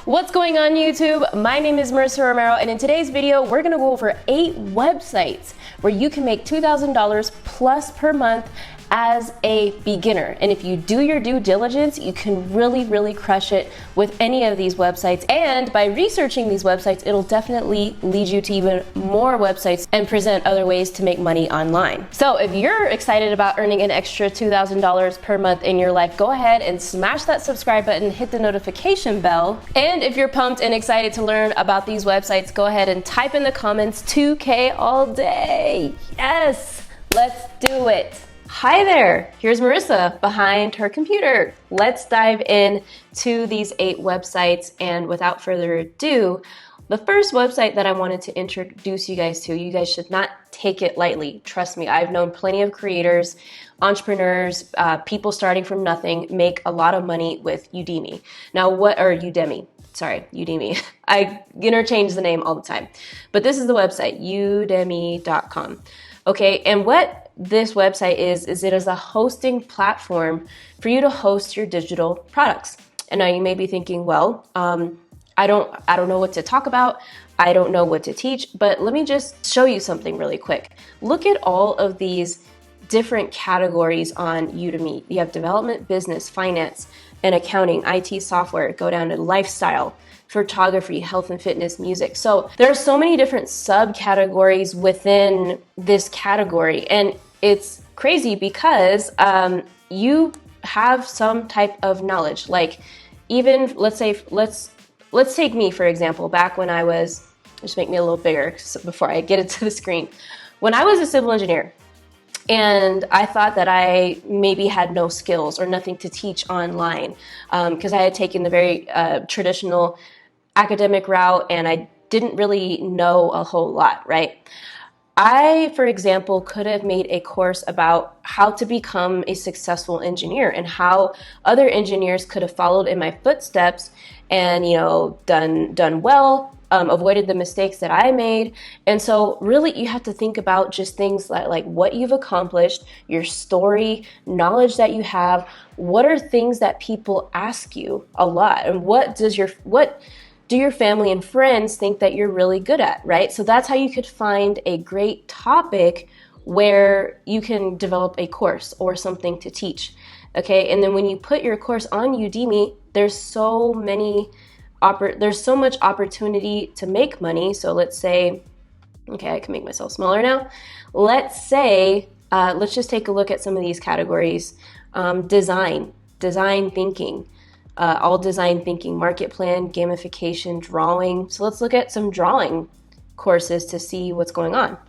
What's going on YouTube? My name is Marissa Romero, and in today's video, we're gonna go over 8 websites where you can make $2,000 plus per month as a beginner. And if you do your due diligence, you can really crush it with any of these websites. And by researching these websites, it'll definitely lead you to even more websites and present other ways to make money online. So if you're excited about earning an extra $2,000 per month in your life, go ahead and smash that subscribe button, hit the notification bell. And if you're pumped and excited to learn about these websites, go ahead and type in the comments 2K all day. Yes, let's do it. Hi there, here's Marissa behind her computer. Let's dive in to these 8 websites, and without further ado, the first website that I wanted to introduce you guys to, you guys should not take it lightly. Trust me, I've known plenty of creators, entrepreneurs, people starting from nothing, make a lot of money with Udemy. Now Udemy. I interchange the name all the time. But this is the website, udemy.com. Okay, and what this website is it is a hosting platform for you to host your digital products. And now you may be thinking, well, I don't know what to talk about. I don't know what to teach, but let me just show you something really quick. Look at all of these different categories on Udemy. You have development, business, finance, and accounting, IT software, go down to lifestyle, photography, health and fitness, music. So there are so many different subcategories within this category, and it's crazy because you have some type of knowledge. Like, even let's take me for example. Back when I was, just make me a little bigger before I get into the screen. When I was a civil engineer, and I thought that I maybe had no skills or nothing to teach online because I had taken the very traditional academic route and I didn't really know a whole lot, right? I, for example, could have made a course about how to become a successful engineer and how other engineers could have followed in my footsteps and, done well, avoided the mistakes that I made. And so really you have to think about just things like what you've accomplished, your story, knowledge that you have. What are things that people ask you a lot? And what do your family and friends think that you're really good at, right? So that's how you could find a great topic where you can develop a course or something to teach, okay? And then when you put your course on Udemy, there's so much opportunity to make money. So let's say, okay, I can make myself smaller now. Let's say, let's just take a look at some of these categories. Design thinking, all design thinking, market plan, gamification, drawing. So let's look at some drawing courses to see what's going on.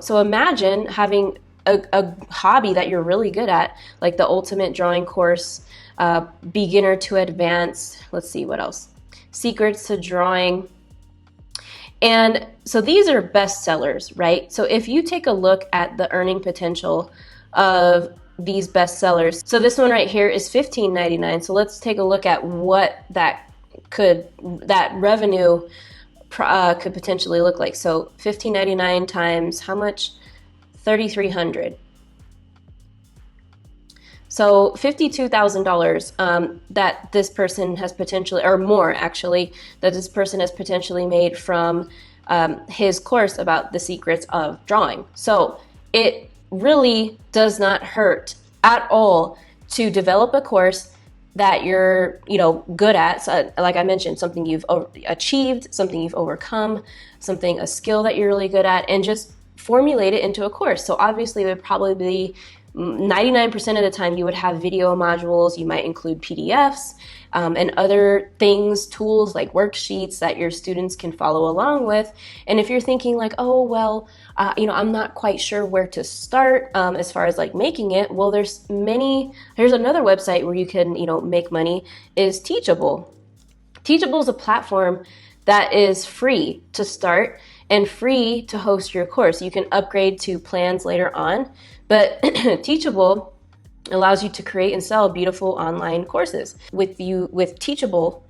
So imagine having a hobby that you're really good at, like the ultimate drawing course, beginner to advanced. Let's see what else. Secrets to drawing. And so these are bestsellers, right? So if you take a look at the earning potential of these bestsellers, so this one right here is $15.99. So let's take a look at what that revenue could potentially look like. So $15.99 times how much? $3,300. So $52,000 that this person has potentially, or more actually, that this person has potentially made from his course about the secrets of drawing. So it really does not hurt at all to develop a course that you're good at. So, like I mentioned, something you've achieved, something you've overcome, a skill that you're really good at, and just formulate it into a course. So obviously it would probably be 99% of the time you would have video modules. You might include PDFs and other things, tools like worksheets that your students can follow along with. And if you're thinking like, oh, well, I'm not quite sure where to start as far as like making it. Well, here's another website where you can, make money, is Teachable. Teachable is a platform that is free to start and free to host your course. You can upgrade to plans later on, but Teachable allows you to create and sell beautiful online courses. With Teachable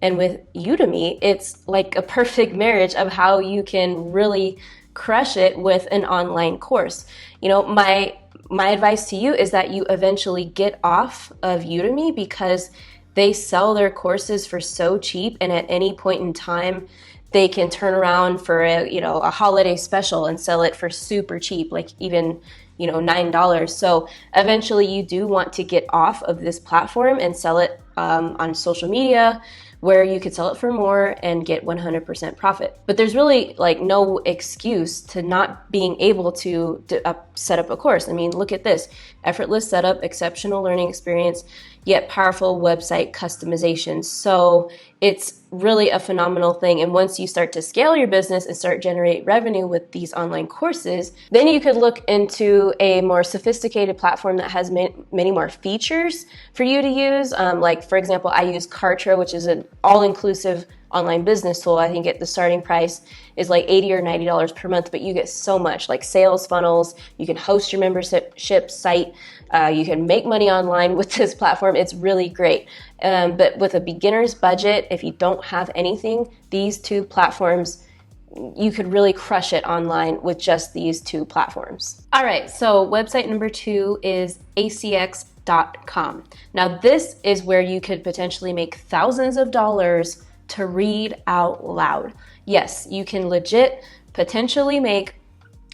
and with Udemy, it's like a perfect marriage of how you can really crush it with an online course. My advice to you is that you eventually get off of Udemy, because They sell their courses for so cheap, and at any point in time, they can turn around for a holiday special and sell it for super cheap, like even $9. So eventually you do want to get off of this platform and sell it on social media, where you could sell it for more and get 100% profit. But there's really like no excuse to not being able to set up a course. I mean, look at this: effortless setup, exceptional learning experience, yet powerful website customization. So it's really a phenomenal thing. And once you start to scale your business and start generate revenue with these online courses, then you could look into a more sophisticated platform that has many more features for you to use. Like for example, I use Karcher, which is an all-inclusive online business tool. I think the starting price is like $80 or $90 per month, but you get so much, like sales funnels. You can host your membership site. You can make money online with this platform. It's really great. But with a beginner's budget, if you don't have anything, these two platforms, you could really crush it online with just these two platforms. All right, so website number 2 is ACX.com. Now this is where you could potentially make thousands of dollars to read out loud. Yes, you can legit potentially make,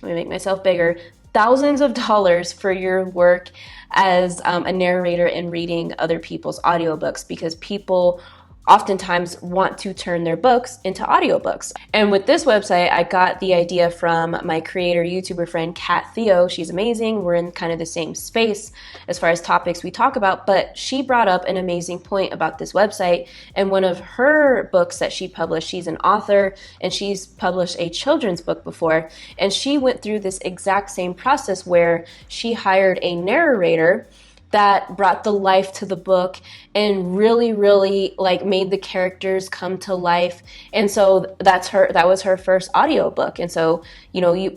let me make myself bigger, thousands of dollars for your work as a narrator and reading other people's audiobooks, because people oftentimes want to turn their books into audiobooks. And with this website, I got the idea from my creator YouTuber friend Kat Theo. She's amazing. We're in kind of the same space as far as topics we talk about, but she brought up an amazing point about this website. And one of her books that she published, she's an author and she's published a children's book before, and she went through this exact same process where she hired a narrator that brought the life to the book and really like made the characters come to life. And so that was her first audiobook. And so,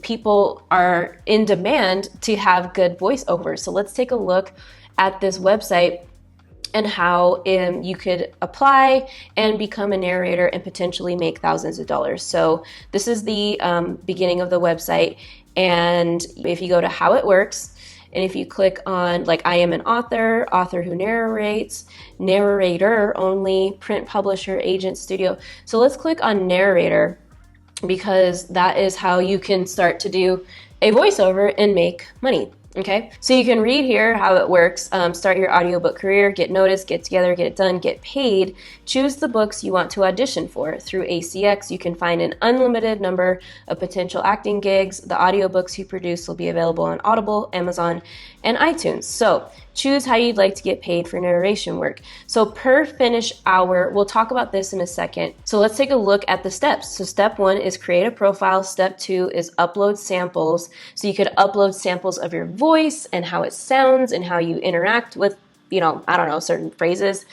people are in demand to have good voiceovers. So let's take a look at this website and how you could apply and become a narrator and potentially make thousands of dollars. So this is the beginning of the website. And if you go to how it works, and if you click on like I am an author who narrates, narrator only, print publisher, agent, studio. So let's click on narrator, because that is how you can start to do a voiceover and make money. Okay, so you can read here how it works. Start your audiobook career, get noticed, get together, get it done, get paid. Choose the books you want to audition for. Through ACX, you can find an unlimited number of potential acting gigs. The audiobooks you produce will be available on Audible, Amazon, and iTunes. So choose how you'd like to get paid for narration work. So per finished hour, we'll talk about this in a second. So let's take a look at the steps. So step 1 is create a profile. Step 2 is upload samples. So you could upload samples of your voice and how it sounds and how you interact with, certain phrases.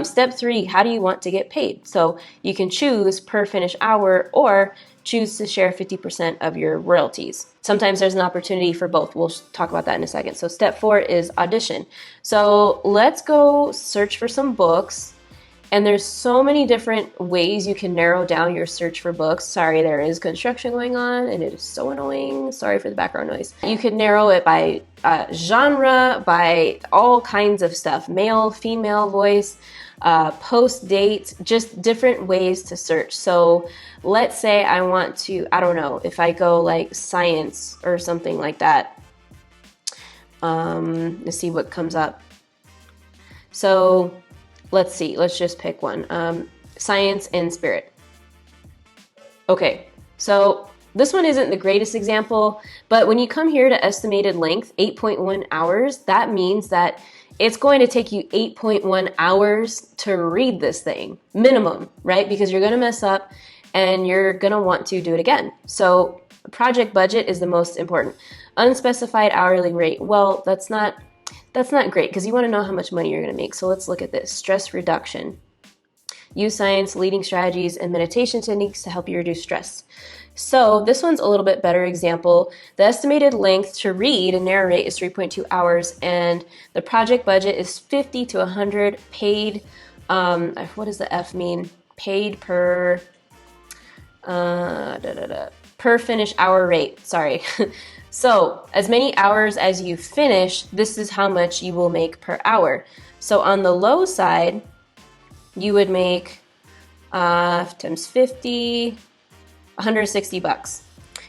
Step 3, how do you want to get paid? So you can choose per finished hour or choose to share 50% of your royalties. Sometimes there's an opportunity for both. We'll talk about that in a second. So step 4 is audition. So let's go search for some books. And there's so many different ways you can narrow down your search for books. Sorry, there is construction going on and it is so annoying. Sorry for the background noise. You could narrow it by genre, by all kinds of stuff, male, female voice, post date, just different ways to search. So let's say I want to, if I go like science or something like that, let's see what comes up. So let's see, let's just pick one. Science and spirit. Okay, so this one isn't the greatest example, but when you come here to estimated length, 8.1 hours, that means that it's going to take you 8.1 hours to read this thing, minimum, right? Because you're gonna mess up and you're gonna want to do it again. So project budget is the most important. Unspecified hourly rate, well, that's not great because you want to know how much money you're going to make. So let's look at this. Stress reduction. Use science, leading strategies, and meditation techniques to help you reduce stress. So this one's a little bit better example. The estimated length to read and narrate is 3.2 hours, and the project budget is 50 to 100 paid. What does the F mean? Paid per per finished hour rate. Sorry. So as many hours as you finish, this is how much you will make per hour. So on the low side, you would make times 50, $160.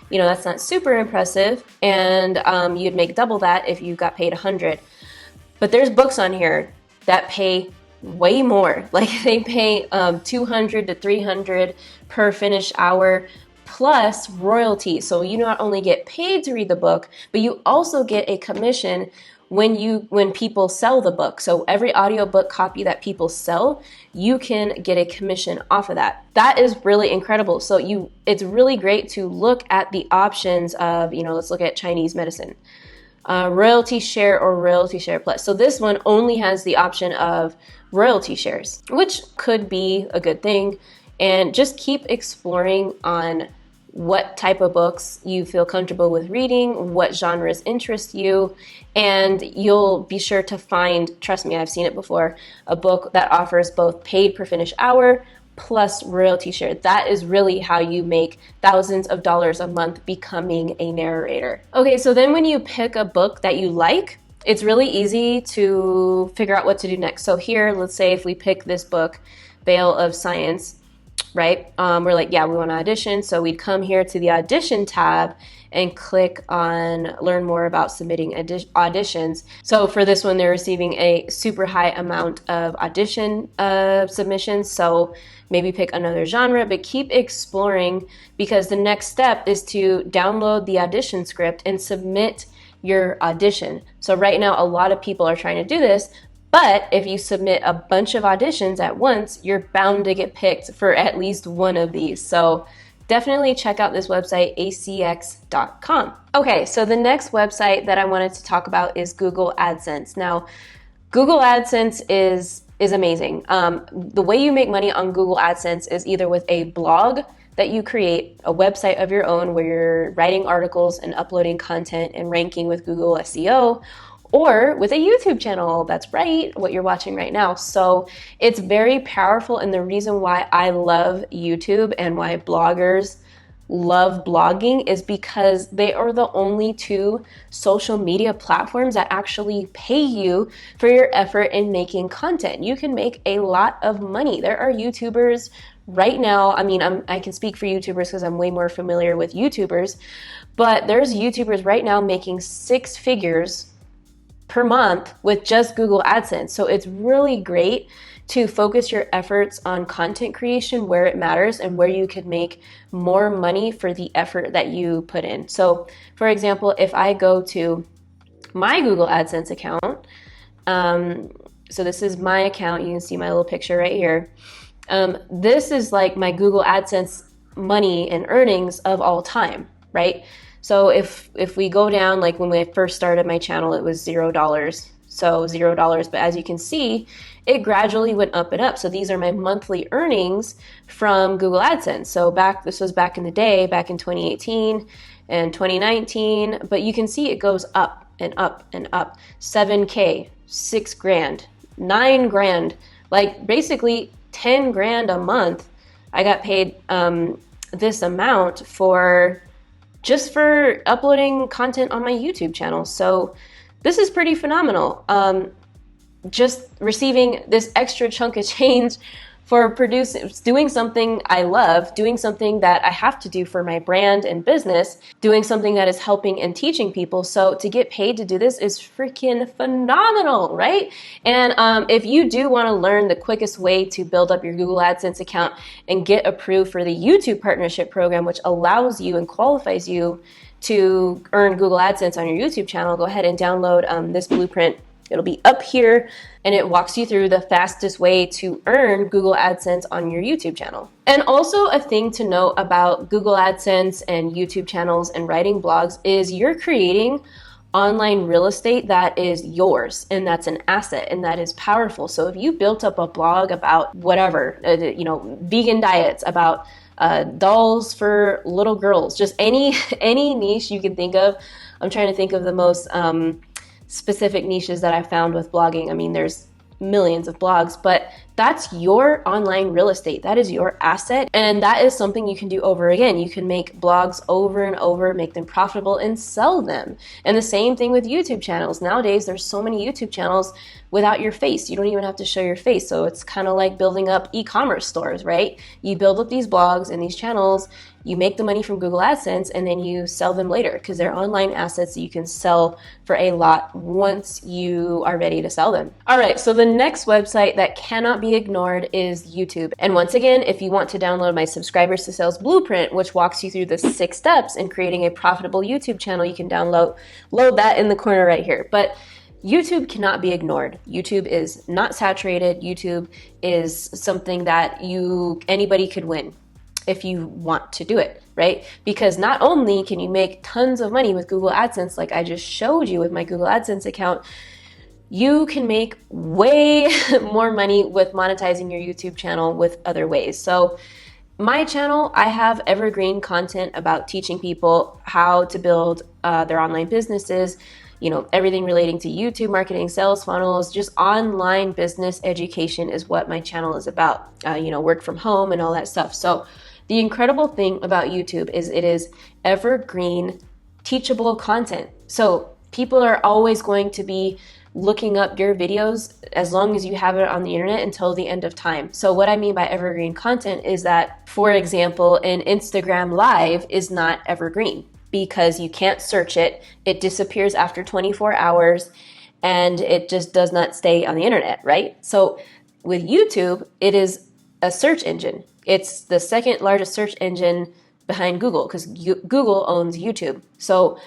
You know, that's not super impressive, and you'd make double that if you got paid 100. But there's books on here that pay way more. Like they pay 200 to 300 per finished hour plus royalty. So you not only get paid to read the book, but you also get a commission when people sell the book. So every audiobook copy that people sell, you can get a commission off of that. That is really incredible. So it's really great to look at the options of, you know, let's look at Chinese medicine. Royalty share or royalty share plus. So this one only has the option of royalty shares, which could be a good thing. And just keep exploring on what type of books you feel comfortable with reading, what genres interest you, and you'll be sure to find, trust me, I've seen it before, a book that offers both paid per finished hour plus royalty share. That is really how you make thousands of dollars a month becoming a narrator. Okay, so then when you pick a book that you like, it's really easy to figure out what to do next. So here, let's say if we pick this book, Veil of Science, right? We're like, yeah, we want to audition. So we'd come here to the audition tab and click on learn more about submitting auditions. So for this one, they're receiving a super high amount of audition submissions. So maybe pick another genre, but keep exploring, because the next step is to download the audition script and submit your audition. So right now, a lot of people are trying to do this, but if you submit a bunch of auditions at once, you're bound to get picked for at least one of these. So definitely check out this website, acx.com. Okay, so the next website that I wanted to talk about is Google AdSense. Now, Google AdSense is amazing. The way you make money on Google AdSense is either with a blog that you create, a website of your own where you're writing articles and uploading content and ranking with Google SEO, or with a YouTube channel. That's right, what you're watching right now. So it's very powerful, and the reason why I love YouTube and why bloggers love blogging is because they are the only two social media platforms that actually pay you for your effort in making content. You can make a lot of money. There are YouTubers right now, I mean, I can speak for YouTubers because I'm way more familiar with YouTubers, but there's YouTubers right now making 6 figures per month with just Google AdSense. So it's really great to focus your efforts on content creation where it matters and where you can make more money for the effort that you put in. So for example, if I go to my Google AdSense account, so this is my account, you can see my little picture right here. This is like my Google AdSense money and earnings of all time, right? So if we go down, like when I first started my channel, it was $0. So $0, but as you can see, it gradually went up and up. So these are my monthly earnings from Google AdSense. So this was back in the day, back in 2018 and 2019, but you can see it goes up and up and up. 7K, 6 grand, 9 grand, like basically 10 grand a month. I got paid this amount just for uploading content on my YouTube channel. So this is pretty phenomenal. Just receiving this extra chunk of change for doing something I love, doing something that I have to do for my brand and business, doing something that is helping and teaching people. So to get paid to do this is freaking phenomenal, right? And if you do want to learn the quickest way to build up your Google AdSense account and get approved for the YouTube partnership program, which allows you and qualifies you to earn Google AdSense on your YouTube channel, go ahead and download this blueprint. It'll be up here, and it walks you through the fastest way to earn Google AdSense on your YouTube channel. And also a thing to know about Google AdSense and YouTube channels and writing blogs is you're creating online real estate that is yours, and that's an asset, and that is powerful. So if you built up a blog about whatever, vegan diets, about dolls for little girls, just any niche you can think of. I'm trying to think of the most specific niches that I found with blogging. I mean, there's millions of blogs, but That's your online real estate. That is your asset. And that is something you can do over again. You can make blogs over and over, make them profitable, and sell them. And the same thing with YouTube channels. Nowadays, there's so many YouTube channels without your face. You don't even have to show your face. So it's kind of like building up e-commerce stores, right? You build up these blogs and these channels, you make the money from Google AdSense, and then you sell them later because they're online assets that you can sell for a lot once you are ready to sell them. All right, so the next website that cannot be ignored is YouTube. And once again, if you want to download my Subscribers to Sales Blueprint, which walks you through the 6 steps in creating a profitable YouTube channel, you can load that in the corner right here. But YouTube cannot be ignored. YouTube is not saturated. YouTube is something that anybody could win if you want to do it, right? Because not only can you make tons of money with Google AdSense, like I just showed you with my Google AdSense account, you can make way more money with monetizing your YouTube channel with other ways. So my channel, I have evergreen content about teaching people how to build their online businesses, everything relating to YouTube marketing, sales funnels, just online business education is what my channel is about, work from home and all that stuff. So the incredible thing about YouTube is it is evergreen, teachable content. So people are always going to be looking up your videos as long as you have it on the internet until the end of time. So what I mean by evergreen content is that, for example, an Instagram Live is not evergreen because you can't search it. It disappears after 24 hours and it just does not stay on the internet, right? So with YouTube, it is a search engine. It's the second largest search engine behind Google because Google owns YouTube. So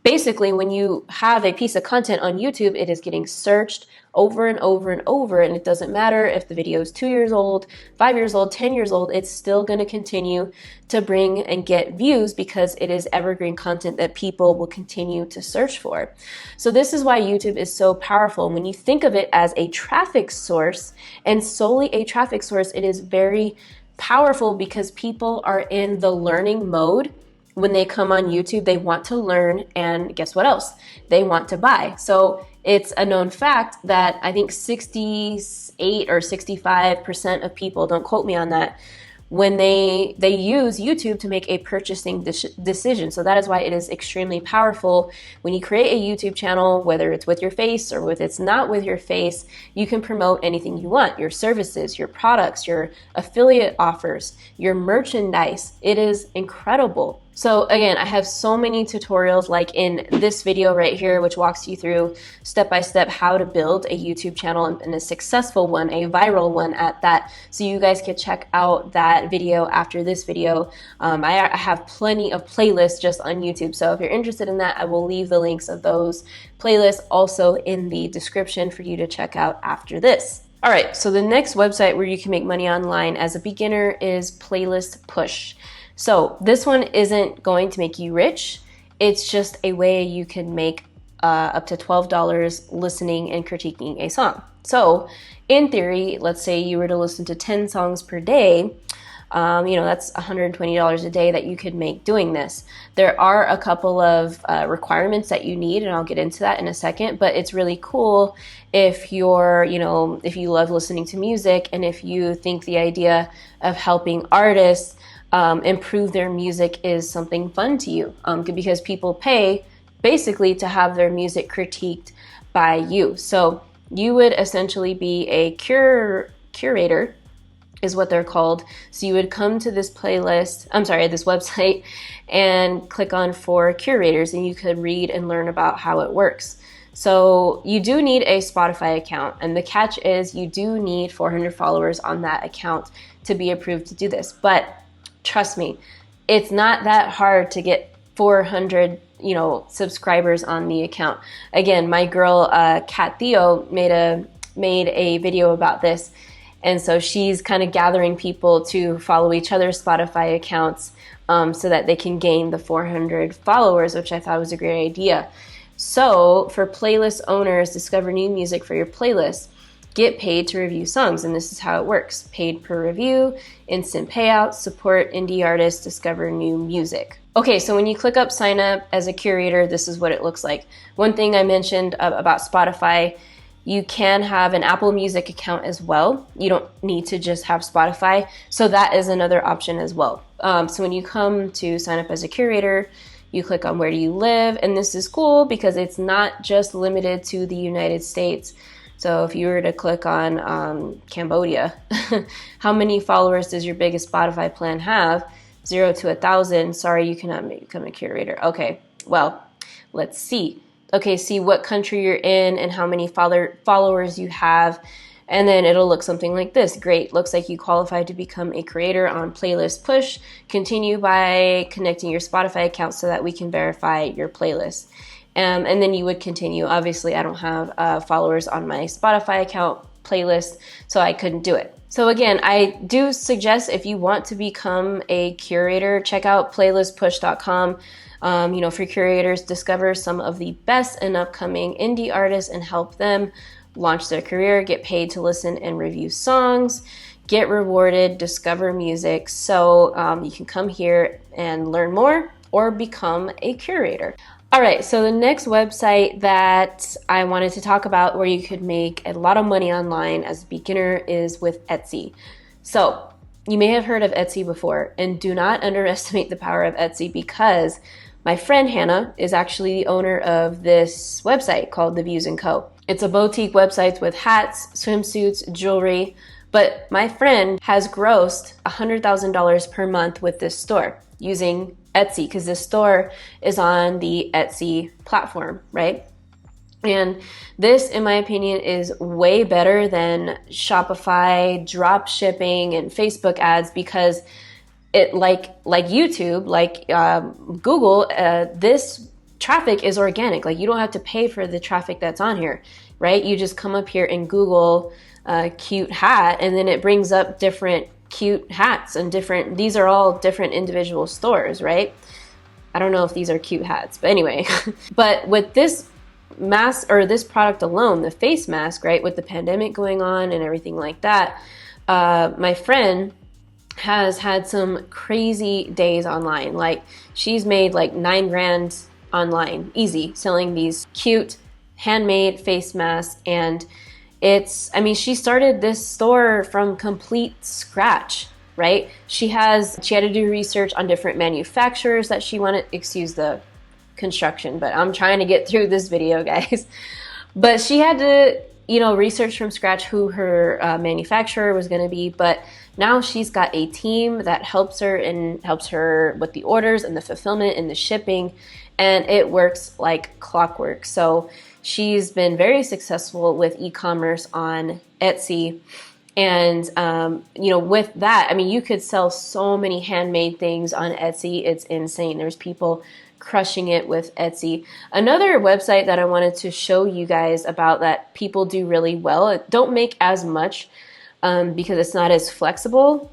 basically, when you have a piece of content on YouTube, it is getting searched over and over and over, and it doesn't matter if the video is 2 years old, 5 years old, 10 years old, it's still going to continue to bring and get views because it is evergreen content that people will continue to search for. So this is why YouTube is so powerful. When you think of it as a traffic source and solely a traffic source, it is very powerful because people are in the learning mode. When they come on YouTube, they want to learn, and guess what else? They want to buy. So it's a known fact that I think 68 or 65% of people, don't quote me on that, when they use YouTube to make a purchasing decision. So that is why it is extremely powerful. When you create a YouTube channel, whether it's with your face or whether it's not with your face, you can promote anything you want, your services, your products, your affiliate offers, your merchandise. It is incredible. So again, I have so many tutorials like in this video right here, which walks you through step-by-step how to build a YouTube channel and a successful one, a viral one at that. So you guys can check out that video after this video. I have plenty of playlists just on YouTube. So if you're interested in that, I will leave the links of those playlists also in the description for you to check out after this. All right, so the next website where you can make money online as a beginner is Playlist Push. So this one isn't going to make you rich. It's just a way you can make up to $12 listening and critiquing a song. So in theory, let's say you were to listen to 10 songs per day, that's $120 a day that you could make doing this. There are a couple of requirements that you need, and I'll get into that in a second, but it's really cool if if you love listening to music and if you think the idea of helping artists improve their music is something fun to you, because people pay basically to have their music critiqued by you. So you would essentially be a curator is what they're called. So you would come to this this website and click on for curators, and you could read and learn about how it works. So you do need a Spotify account, and the catch is you do need 400 followers on that account to be approved to do this. But trust me, it's not that hard to get 400, subscribers on the account. Again, my girl, Kat Theo made a video about this. And so she's kind of gathering people to follow each other's Spotify accounts so that they can gain the 400 followers, which I thought was a great idea. So for playlist owners, discover new music for your playlist. Get paid to review songs, and this is how it works. Paid per review, instant payouts, support indie artists, discover new music. Okay, so when you click up sign up as a curator, this is what it looks like. One thing I mentioned about Spotify, You can have an Apple Music account as well. You don't need to just have Spotify. So that is another option as well. So when you come to sign up as a curator, you click on where do you live. And this is cool because it's not just limited to the United States. So if you were to click on Cambodia, how many followers does your biggest Spotify plan have? 0 to 1,000. Sorry, you cannot become a curator. Okay, well, let's see. Okay, see what country you're in and how many followers you have. And then it'll look something like this. Great, looks like you qualify to become a creator on Playlist Push. Continue by connecting your Spotify account so that we can verify your playlist. And then you would continue. Obviously, I don't have followers on my Spotify account playlist, so I couldn't do it. So again, I do suggest if you want to become a curator, check out playlistpush.com. For curators, discover some of the best and upcoming indie artists and help them launch their career, get paid to listen and review songs, get rewarded, discover music. So you can come here and learn more or become a curator. All right, so the next website that I wanted to talk about where you could make a lot of money online as a beginner is with Etsy. So you may have heard of Etsy before, and do not underestimate the power of Etsy because my friend Hannah is actually the owner of this website called The Views & Co. It's a boutique website with hats, swimsuits, jewelry, but my friend has grossed $100,000 per month with this store using Etsy because this store is on the Etsy platform, right? And this, in my opinion, is way better than Shopify, drop shipping, and Facebook ads because it like YouTube, like Google, this traffic is organic. Like you don't have to pay for the traffic that's on here, right? You just come up here and Google cute hat, and then it brings up different cute hats and these are all different individual stores, right? I don't know if these are cute hats, but anyway. But with this mask or this product alone, the face mask, right, with the pandemic going on and everything like that, my friend has had some crazy days online. Like she's made like $9,000 online, easy, selling these cute handmade face masks. And she started this store from complete scratch, right? She had to do research on different manufacturers that she wanted, excuse the construction, but I'm trying to get through this video, guys. But she had to, research from scratch who her manufacturer was going to be. But now she's got a team that helps her with the orders and the fulfillment and the shipping, and it works like clockwork. So she's been very successful with e-commerce on Etsy. And, with that, you could sell so many handmade things on Etsy. It's insane. There's people crushing it with Etsy. Another website that I wanted to show you guys about that people do really well, don't make as much because it's not as flexible,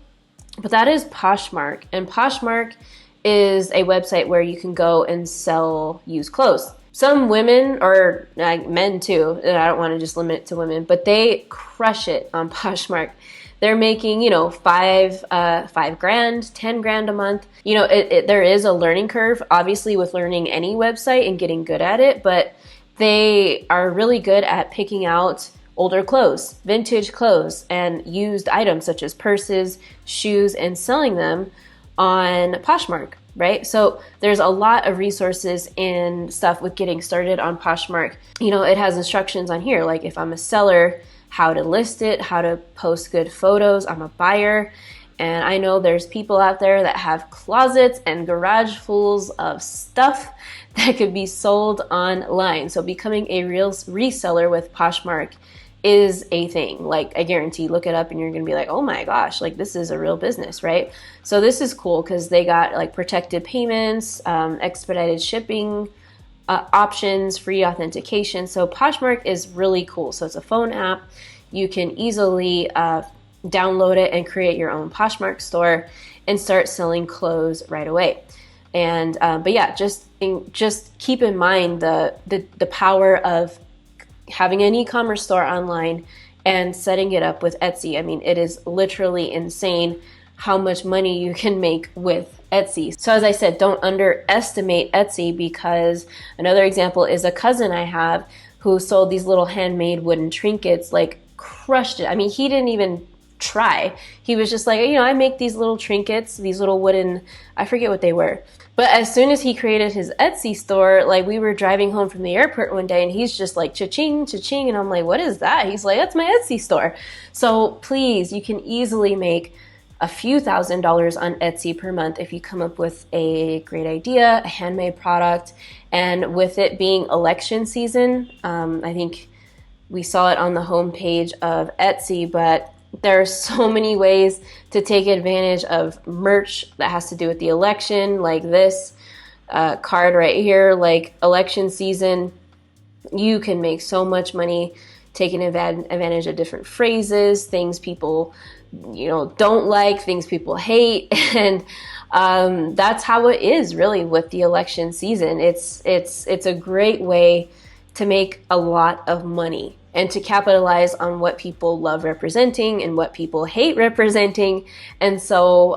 but that is Poshmark. And Poshmark is a website where you can go and sell used clothes. Some women, or men too, and I don't want to just limit it to women, but they crush it on Poshmark. They're making, $5,000, $10,000 a month. There is a learning curve, obviously, with learning any website and getting good at it, but they are really good at picking out older clothes, vintage clothes, and used items such as purses, shoes, and selling them on Poshmark, right? So there's a lot of resources and stuff with getting started on Poshmark. It has instructions on here, like if I'm a seller, how to list it, how to post good photos. I'm a buyer, and I know there's people out there that have closets and garage fulls of stuff that could be sold online. So becoming a real reseller with Poshmark is a thing. Like, I guarantee, look it up and you're gonna be like, oh my gosh, like this is a real business, right? So this is cool because they got like protected payments, expedited shipping options, free authentication. So Poshmark is really cool. So it's a phone app. You can easily download it and create your own Poshmark store and start selling clothes right away. And but yeah, just keep in mind the power of having an e-commerce store online and setting it up with Etsy. It is literally insane how much money you can make with Etsy. So as I said, don't underestimate Etsy, because another example is a cousin I have who sold these little handmade wooden trinkets, like crushed it. I mean, he didn't even try. He was just like, I make these little trinkets, these little wooden, I forget what they were. But as soon as he created his Etsy store, like we were driving home from the airport one day and he's just like cha-ching, cha-ching. And I'm like, what is that? He's like, that's my Etsy store. So please, you can easily make a few $1,000s on Etsy per month if you come up with a great idea, a handmade product. And with it being election season, I think we saw it on the homepage of Etsy, but there are so many ways to take advantage of merch that has to do with the election, like this card right here, like election season. You can make so much money taking advantage of different phrases, things people don't like, things people hate. And that's how it is really with the election season. It's a great way to make a lot of money and to capitalize on what people love representing and what people hate representing. And so,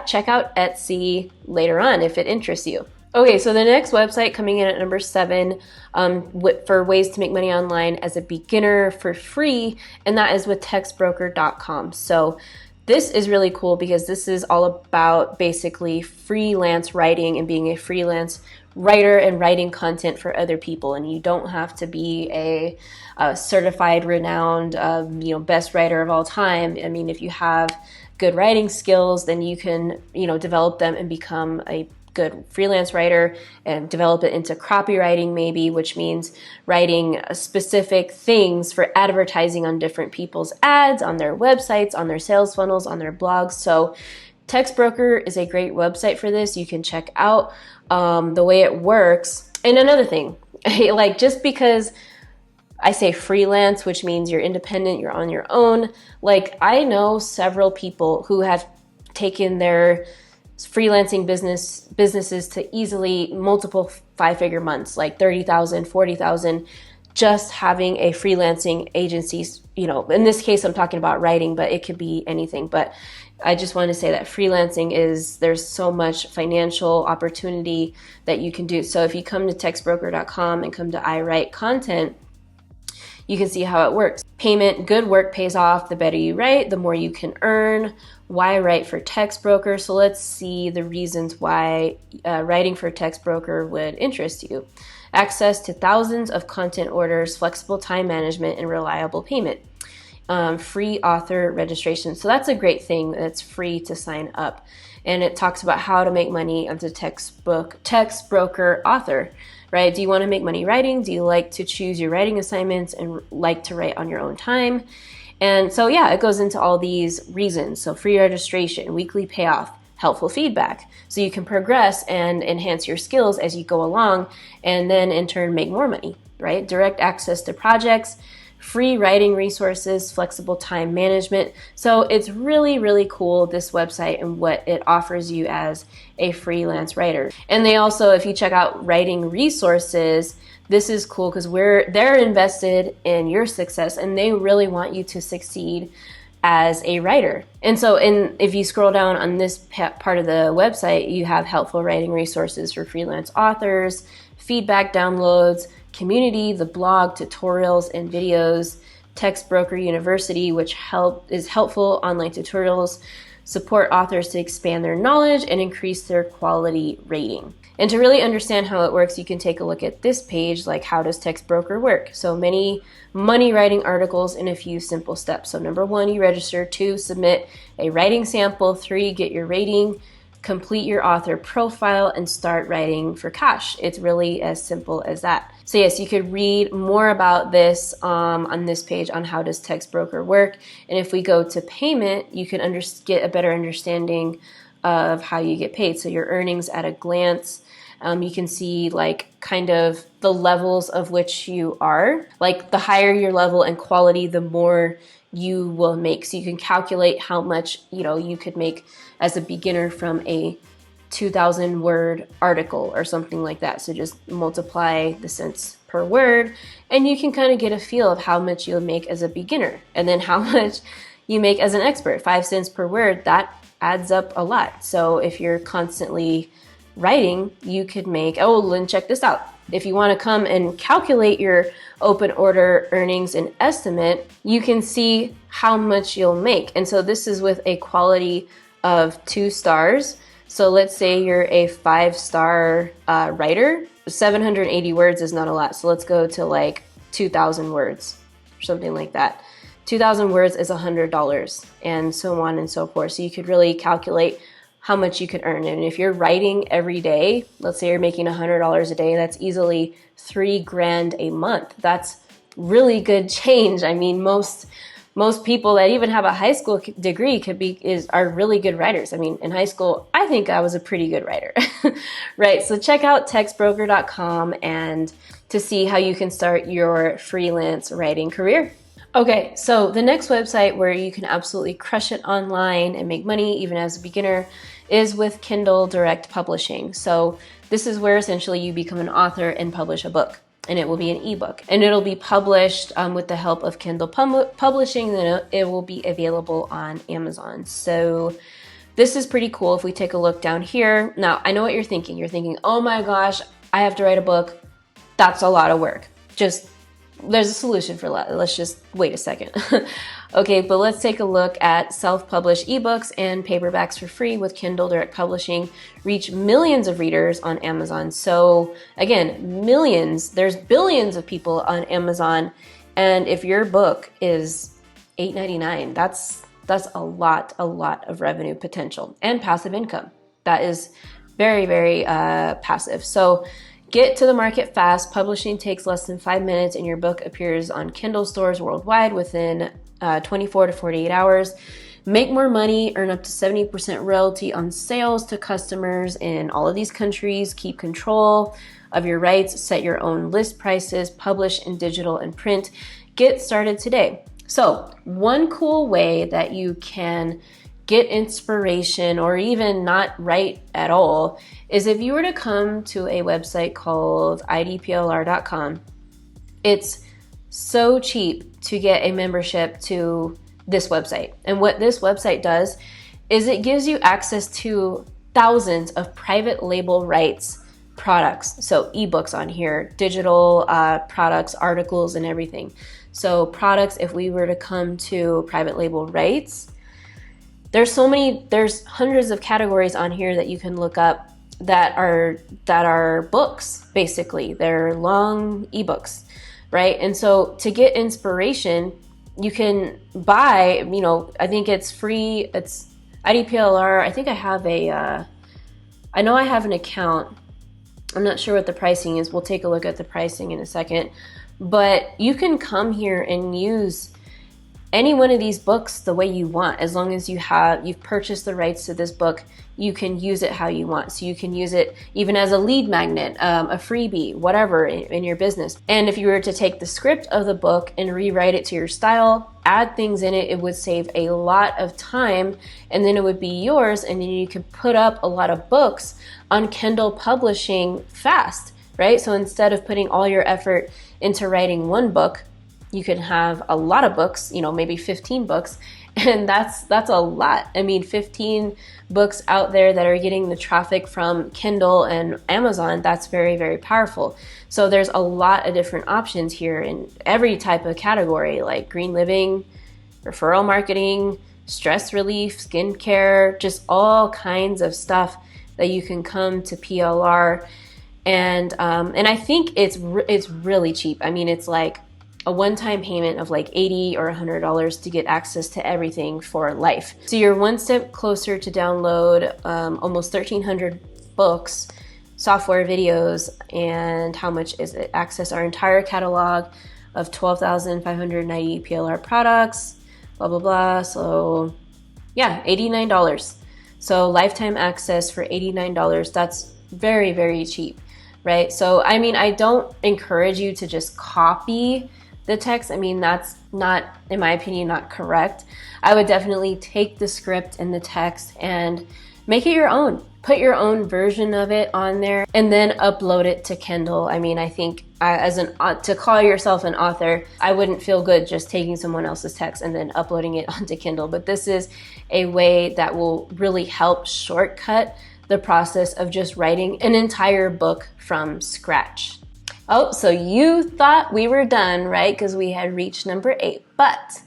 check out Etsy later on if it interests you. Okay, so the next website coming in at number 7 for ways to make money online as a beginner for free, and that is with textbroker.com. So this is really cool because this is all about basically freelance writing and being a freelance writer and writing content for other people. And you don't have to be a certified, renowned, best writer of all time. I mean, if you have good writing skills, then you can, develop them and become a good freelance writer and develop it into copywriting maybe, which means writing specific things for advertising on different people's ads, on their websites, on their sales funnels, on their blogs. So TextBroker is a great website for this. You can check out the way it works. And another thing, like just because I say freelance, which means you're independent, you're on your own, like I know several people who have taken their freelancing businesses to easily multiple 5-figure months, like 30,000, 40,000, just having a freelancing agency. In this case, I'm talking about writing, but it could be anything. But I just want to say that freelancing there's so much financial opportunity that you can do. So if you come to textbroker.com and come to I Write Content, you can see how it works. Payment, good work pays off. The better you write, the more you can earn. Why write for TextBroker? So let's see the reasons why writing for TextBroker would interest you. Access to thousands of content orders, flexible time management, and reliable payment. Free author registration. So that's a great thing. That's free to sign up. And it talks about how to make money as a TextBroker author. Right? Do you want to make money writing? Do you like to choose your writing assignments and like to write on your own time? And so, it goes into all these reasons. So free registration, weekly payoff, helpful feedback. So you can progress and enhance your skills as you go along and then in turn make more money, right? Direct access to projects, free writing resources, flexible time management. So it's really, really cool, this website and what it offers you as a freelance writer. And they also, if you check out writing resources, this is cool because they're invested in your success and they really want you to succeed as a writer. And so if you scroll down on this part of the website, you have helpful writing resources for freelance authors, feedback downloads, community, the blog, tutorials and videos, TextBroker University, which is helpful online tutorials, support authors to expand their knowledge and increase their quality rating. And to really understand how it works, you can take a look at this page, like how does TextBroker work? So many money writing articles in a few simple steps. So number 1, you register. 2, submit a writing sample. 3, get your rating. Complete your author profile and start writing for cash. It's really as simple as that. So yes, you could read more about this on this page on how does TextBroker work. And if we go to payment, you can get a better understanding of how you get paid. So your earnings at a glance. You can see like kind of the levels of which you are. Like the higher your level and quality, the more you will make. So you can calculate how much you could make as a beginner from a 2,000 word article or something like that. So just multiply the cents per word and you can kind of get a feel of how much you'll make as a beginner and then how much you make as an expert. 5 cents per word, that adds up a lot. So if you're constantly writing, you could make, oh, and check this out. If you want to come and calculate your open order earnings and estimate, you can see how much you'll make. And so this is with a quality of 2 stars. So let's say you're a 5-star writer. 780 words is not a lot. So let's go to like 2,000 words or something like that. 2,000 words is $100 and so on and so forth. So you could really calculate how much you could earn. And if you're writing every day, let's say you're making $100 a day, that's easily $3,000 a month. That's really good change. I mean, most people that even have a high school degree are really good writers. I mean, in high school, I think I was a pretty good writer, right? So check out textbroker.com and to see how you can start your freelance writing career. Okay, so the next website where you can absolutely crush it online and make money even as a beginner is with Kindle Direct Publishing. So this is where essentially you become an author and publish a book, and it will be an ebook, and it'll be published with the help of Kindle Publishing. Then it will be available on Amazon. So this is pretty cool. If we take a look down here, now I know what you're thinking. You're thinking, oh my gosh, I have to write a book. That's a lot of work. There's a solution for that. Let's just wait a second. Okay, but let's take a look at self-published ebooks and paperbacks for free with Kindle Direct Publishing. Reach millions of readers on Amazon. So again, millions, there's billions of people on Amazon. And if your book is $8.99, that's a lot of revenue potential and passive income. That is very, very passive. So get to the market fast. Publishing takes less than 5 minutes and your book appears on Kindle stores worldwide within 24 to 48 hours. Make more money, earn up to 70% royalty on sales to customers in all of these countries. Keep control of your rights, set your own list prices, publish in digital and print. Get started today. So one cool way that you can get inspiration or even not write at all is if you were to come to a website called idplr.com. It's so cheap to get a membership to this website. And what this website does is it gives you access to thousands of private label rights products. So ebooks on here, digital products, articles, and everything. So products, if we were to come to private label rights, there's hundreds of categories on here that you can look up that are books, basically. They're long ebooks, right? And so to get inspiration, you can buy, I think it's free. It's IDPLR. I think I know I have an account. I'm not sure what the pricing is. We'll take a look at the pricing in a second. But you can come here and use any one of these books the way you want. As long as you've purchased the rights to this book, you can use it how you want. So you can use it even as a lead magnet, a freebie, whatever in your business. And if you were to take the script of the book and rewrite it to your style, add things in it, it would save a lot of time, and then it would be yours, and then you could put up a lot of books on Kindle Publishing fast, right? So instead of putting all your effort into writing one book, you can have a lot of books, maybe 15 books, and that's a lot. I mean, 15 books out there that are getting the traffic from Kindle and Amazon, that's very, very powerful. So there's a lot of different options here in every type of category, like green living, referral marketing, stress relief, skincare, just all kinds of stuff that you can come to PLR. And I think it's really cheap. I mean, it's like a one-time payment of like $80 or $100 to get access to everything for life. So you're one step closer to download almost 1,300 books, software, videos, and how much is it? Access our entire catalog of 12,590 PLR products, blah, blah, blah. So yeah, $89. So lifetime access for $89, that's very, very cheap, right? So, I mean, I don't encourage you to just copy the text. I mean, that's not, in my opinion, not correct. I would definitely take the script and the text and make it your own. Put your own version of it on there and then upload it to Kindle. I mean, I think to call yourself an author, I wouldn't feel good just taking someone else's text and then uploading it onto Kindle. But this is a way that will really help shortcut the process of just writing an entire book from scratch. Oh, so you thought we were done, right? Because we had reached number 8, but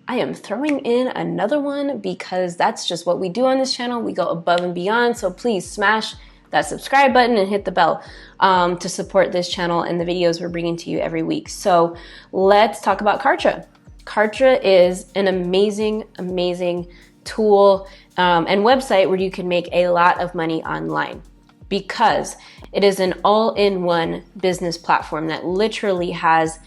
I am throwing in another one because that's just what we do on this channel. We go above and beyond. So please smash that subscribe button and hit the bell to support this channel and the videos we're bringing to you every week. So let's talk about Karcher. Karcher is an amazing, amazing tool and website where you can make a lot of money online, because it is an all-in-one business platform that literally has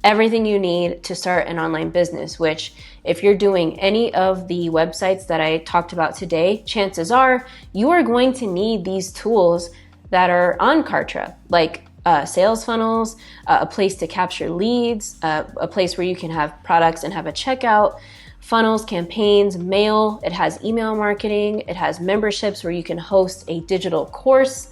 everything you need to start an online business, which if you're doing any of the websites that I talked about today, chances are you are going to need these tools that are on Karcher, like sales funnels, a place to capture leads, a place where you can have products and have a checkout, funnels, campaigns, mail. It has email marketing. It has memberships where you can host a digital course.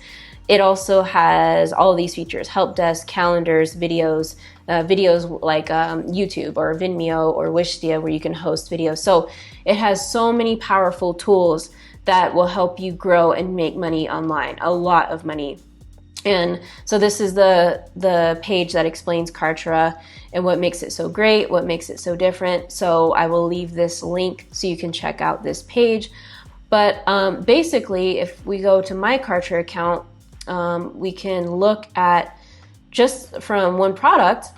It also has all of these features: help desk, calendars, videos like YouTube or Vimeo or Wistia, where you can host videos. So it has so many powerful tools that will help you grow and make money online, a lot of money. And so this is the page that explains Karcher and what makes it so great, what makes it so different. So I will leave this link so you can check out this page. But basically, if we go to my Karcher account, we can look at, just from one product,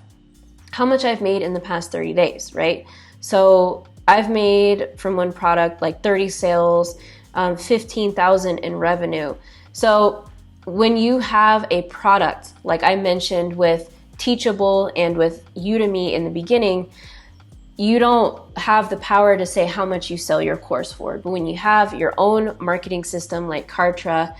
how much I've made in the past 30 days, right? So I've made from one product like 30 sales, 15,000 in revenue. So when you have a product, like I mentioned with Teachable and with Udemy in the beginning, you don't have the power to say how much you sell your course for. But when you have your own marketing system like Karcher,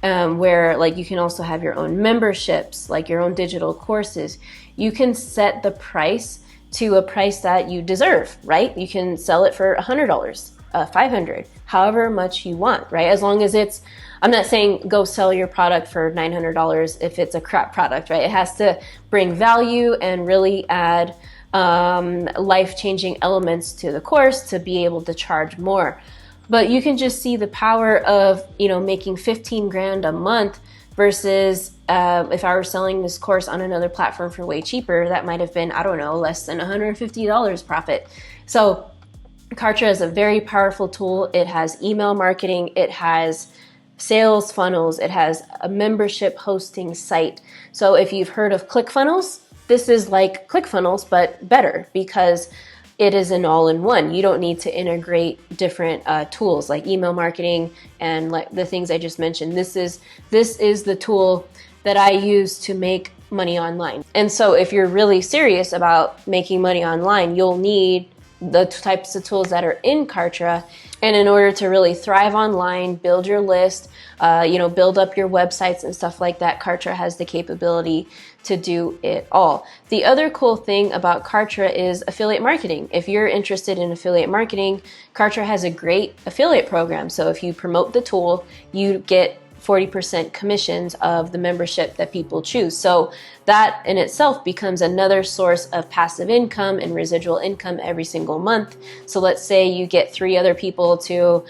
where like you can also have your own memberships, like your own digital courses, you can set the price to a price that you deserve, right? You can sell it for $100, $500, however much you want, right? As long as it's, I'm not saying go sell your product for $900 if it's a crap product, right? It has to bring value and really add life-changing elements to the course to be able to charge more. But you can just see the power of, making 15 grand a month versus if I were selling this course on another platform for way cheaper, that might have been, I don't know, less than $150 profit. So Karcher is a very powerful tool. It has email marketing. It has sales funnels. It has a membership hosting site. So if you've heard of ClickFunnels, this is like ClickFunnels, but better, because it is an all-in-one. You don't need to integrate different tools like email marketing and like the things I just mentioned. This is the tool that I use to make money online. And so if you're really serious about making money online, you'll need the types of tools that are in Karcher. And in order to really thrive online, build your list, build up your websites and stuff like that, Karcher has the capability to do it all. The other cool thing about Karcher is affiliate marketing. If you're interested in affiliate marketing, Karcher has a great affiliate program. So if you promote the tool, you get 40% commissions of the membership that people choose. So that in itself becomes another source of passive income and residual income every single month. So let's say you get 3 other people to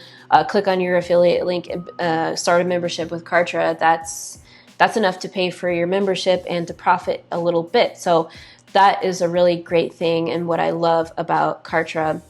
click on your affiliate link and start a membership with Karcher. That's enough to pay for your membership and to profit a little bit. So that is a really great thing. And what I love about Karcher,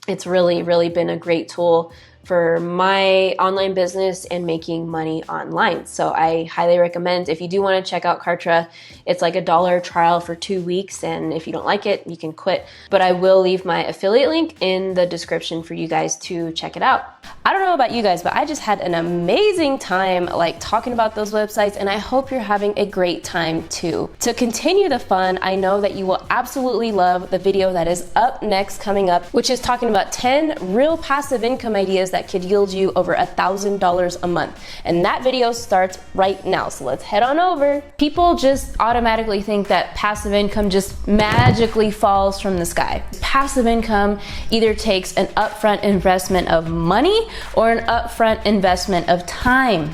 it's really, really been a great tool for my online business and making money online. So I highly recommend, if you do want to check out Karcher, it's like $1 trial for 2 weeks. And if you don't like it, you can quit. But I will leave my affiliate link in the description for you guys to check it out. I don't know about you guys, but I just had an amazing time like talking about those websites, and I hope you're having a great time too. To continue the fun, I know that you will absolutely love the video that is up next coming up, which is talking about 10 real passive income ideas that could yield you over $1,000 a month. And that video starts right now. So let's head on over. People just automatically think that passive income just magically falls from the sky. Passive income either takes an upfront investment of money or an upfront investment of time.